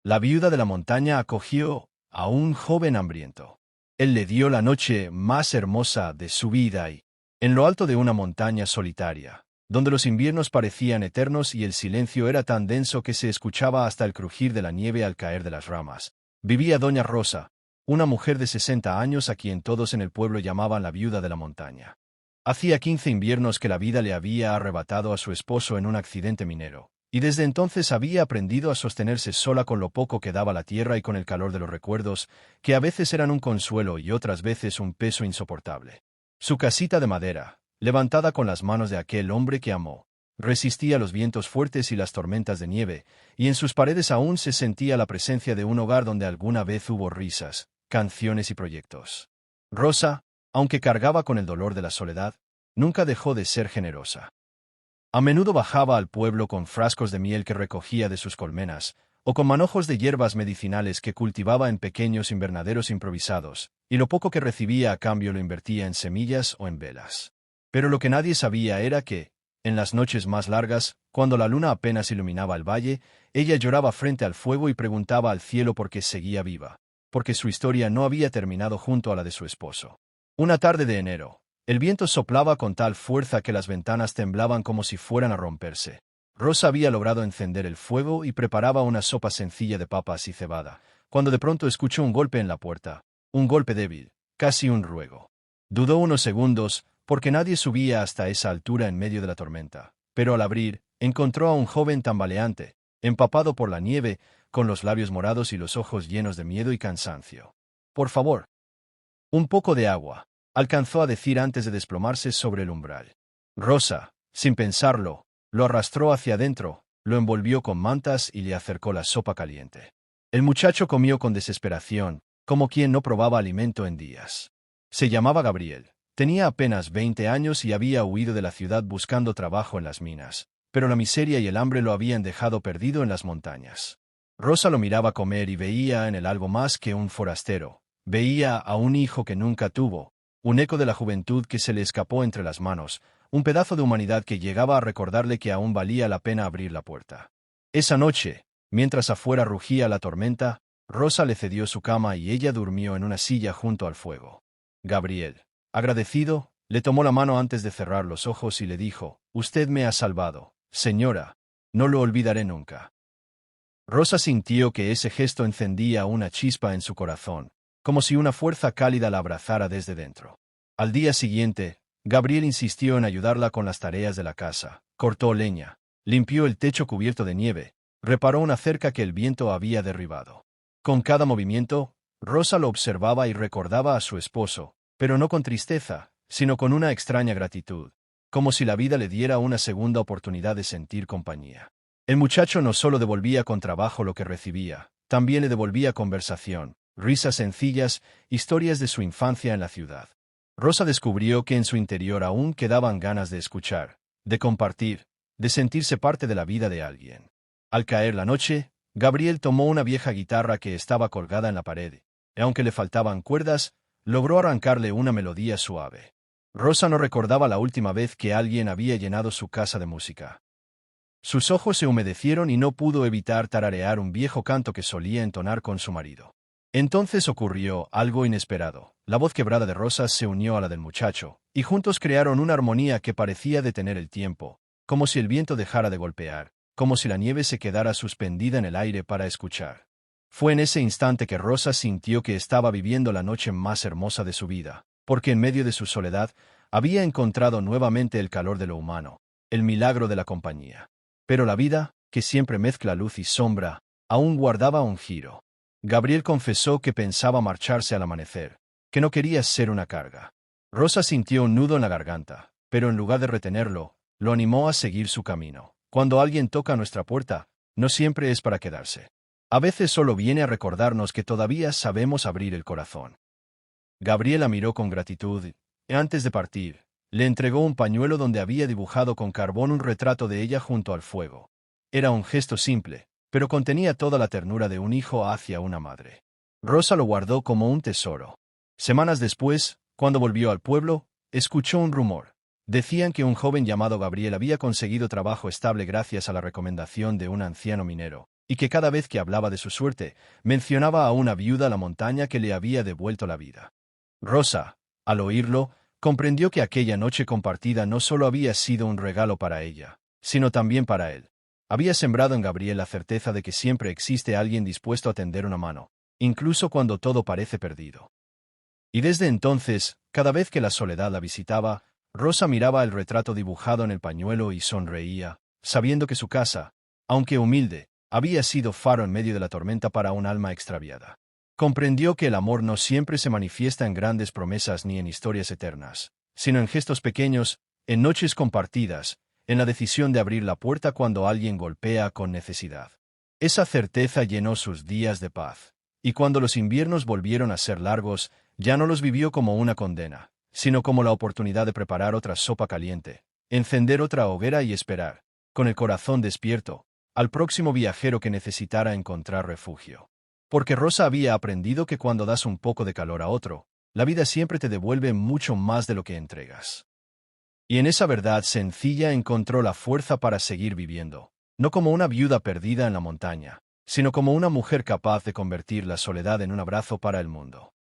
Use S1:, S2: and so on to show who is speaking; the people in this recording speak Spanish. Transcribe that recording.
S1: La viuda de la montaña acogió a un joven hambriento. Él le dio la noche más hermosa de su vida y, en lo alto de una montaña solitaria, donde los inviernos parecían eternos y el silencio era tan denso que se escuchaba hasta el crujir de la nieve al caer de las ramas, vivía doña Rosa, una mujer de 60 años a quien todos en el pueblo llamaban la viuda de la montaña. Hacía 15 inviernos que la vida le había arrebatado a su esposo en un accidente minero, y desde entonces había aprendido a sostenerse sola con lo poco que daba la tierra y con el calor de los recuerdos, que a veces eran un consuelo y otras veces un peso insoportable. Su casita de madera, levantada con las manos de aquel hombre que amó, resistía los vientos fuertes y las tormentas de nieve, y en sus paredes aún se sentía la presencia de un hogar donde alguna vez hubo risas, canciones y proyectos. Rosa, aunque cargaba con el dolor de la soledad, nunca dejó de ser generosa. A menudo bajaba al pueblo con frascos de miel que recogía de sus colmenas, o con manojos de hierbas medicinales que cultivaba en pequeños invernaderos improvisados, y lo poco que recibía a cambio lo invertía en semillas o en velas. Pero lo que nadie sabía era que, en las noches más largas, cuando la luna apenas iluminaba el valle, ella lloraba frente al fuego y preguntaba al cielo por qué seguía viva, porque su historia no había terminado junto a la de su esposo. Una tarde de enero, el viento soplaba con tal fuerza que las ventanas temblaban como si fueran a romperse. Rosa había logrado encender el fuego y preparaba una sopa sencilla de papas y cebada, cuando de pronto escuchó un golpe en la puerta, un golpe débil, casi un ruego. Dudó unos segundos, porque nadie subía hasta esa altura en medio de la tormenta, pero al abrir, encontró a un joven tambaleante, empapado por la nieve, con los labios morados y los ojos llenos de miedo y cansancio. «Por favor, un poco de agua», alcanzó a decir antes de desplomarse sobre el umbral. Rosa, sin pensarlo, lo arrastró hacia adentro, lo envolvió con mantas y le acercó la sopa caliente. El muchacho comió con desesperación, como quien no probaba alimento en días. Se llamaba Gabriel, tenía apenas 20 años y había huido de la ciudad buscando trabajo en las minas, pero la miseria y el hambre lo habían dejado perdido en las montañas. Rosa lo miraba comer y veía en él algo más que un forastero, veía a un hijo que nunca tuvo, un eco de la juventud que se le escapó entre las manos, un pedazo de humanidad que llegaba a recordarle que aún valía la pena abrir la puerta. Esa noche, mientras afuera rugía la tormenta, Rosa le cedió su cama y ella durmió en una silla junto al fuego. Gabriel, agradecido, le tomó la mano antes de cerrar los ojos y le dijo: «Usted me ha salvado, señora, no lo olvidaré nunca». Rosa sintió que ese gesto encendía una chispa en su corazón, como si una fuerza cálida la abrazara desde dentro. Al día siguiente, Gabriel insistió en ayudarla con las tareas de la casa, cortó leña, limpió el techo cubierto de nieve, reparó una cerca que el viento había derribado. Con cada movimiento, Rosa lo observaba y recordaba a su esposo, pero no con tristeza, sino con una extraña gratitud, como si la vida le diera una segunda oportunidad de sentir compañía. El muchacho no solo devolvía con trabajo lo que recibía, también le devolvía conversación, risas sencillas, historias de su infancia en la ciudad. Rosa descubrió que en su interior aún quedaban ganas de escuchar, de compartir, de sentirse parte de la vida de alguien. Al caer la noche, Gabriel tomó una vieja guitarra que estaba colgada en la pared, y aunque le faltaban cuerdas, logró arrancarle una melodía suave. Rosa no recordaba la última vez que alguien había llenado su casa de música. Sus ojos se humedecieron y no pudo evitar tararear un viejo canto que solía entonar con su marido. Entonces ocurrió algo inesperado. La voz quebrada de Rosa se unió a la del muchacho, y juntos crearon una armonía que parecía detener el tiempo, como si el viento dejara de golpear, como si la nieve se quedara suspendida en el aire para escuchar. Fue en ese instante que Rosa sintió que estaba viviendo la noche más hermosa de su vida, porque en medio de su soledad había encontrado nuevamente el calor de lo humano, el milagro de la compañía. Pero la vida, que siempre mezcla luz y sombra, aún guardaba un giro. Gabriel confesó que pensaba marcharse al amanecer, que no quería ser una carga. Rosa sintió un nudo en la garganta, pero en lugar de retenerlo, lo animó a seguir su camino. Cuando alguien toca nuestra puerta, no siempre es para quedarse. A veces solo viene a recordarnos que todavía sabemos abrir el corazón. Gabriel la miró con gratitud y, antes de partir, le entregó un pañuelo donde había dibujado con carbón un retrato de ella junto al fuego. Era un gesto simple, pero contenía toda la ternura de un hijo hacia una madre. Rosa lo guardó como un tesoro. Semanas después, cuando volvió al pueblo, escuchó un rumor. Decían que un joven llamado Gabriel había conseguido trabajo estable gracias a la recomendación de un anciano minero, y que cada vez que hablaba de su suerte, mencionaba a una viuda a la montaña que le había devuelto la vida. Rosa, al oírlo, comprendió que aquella noche compartida no solo había sido un regalo para ella, sino también para él. Había sembrado en Gabriel la certeza de que siempre existe alguien dispuesto a tender una mano, incluso cuando todo parece perdido. Y desde entonces, cada vez que la soledad la visitaba, Rosa miraba el retrato dibujado en el pañuelo y sonreía, sabiendo que su casa, aunque humilde, había sido faro en medio de la tormenta para un alma extraviada. Comprendió que el amor no siempre se manifiesta en grandes promesas ni en historias eternas, sino en gestos pequeños, en noches compartidas, en la decisión de abrir la puerta cuando alguien golpea con necesidad. Esa certeza llenó sus días de paz, y cuando los inviernos volvieron a ser largos, ya no los vivió como una condena, sino como la oportunidad de preparar otra sopa caliente, encender otra hoguera y esperar, con el corazón despierto, al próximo viajero que necesitara encontrar refugio. Porque Rosa había aprendido que cuando das un poco de calor a otro, la vida siempre te devuelve mucho más de lo que entregas. Y en esa verdad sencilla encontró la fuerza para seguir viviendo, no como una viuda perdida en la montaña, sino como una mujer capaz de convertir la soledad en un abrazo para el mundo.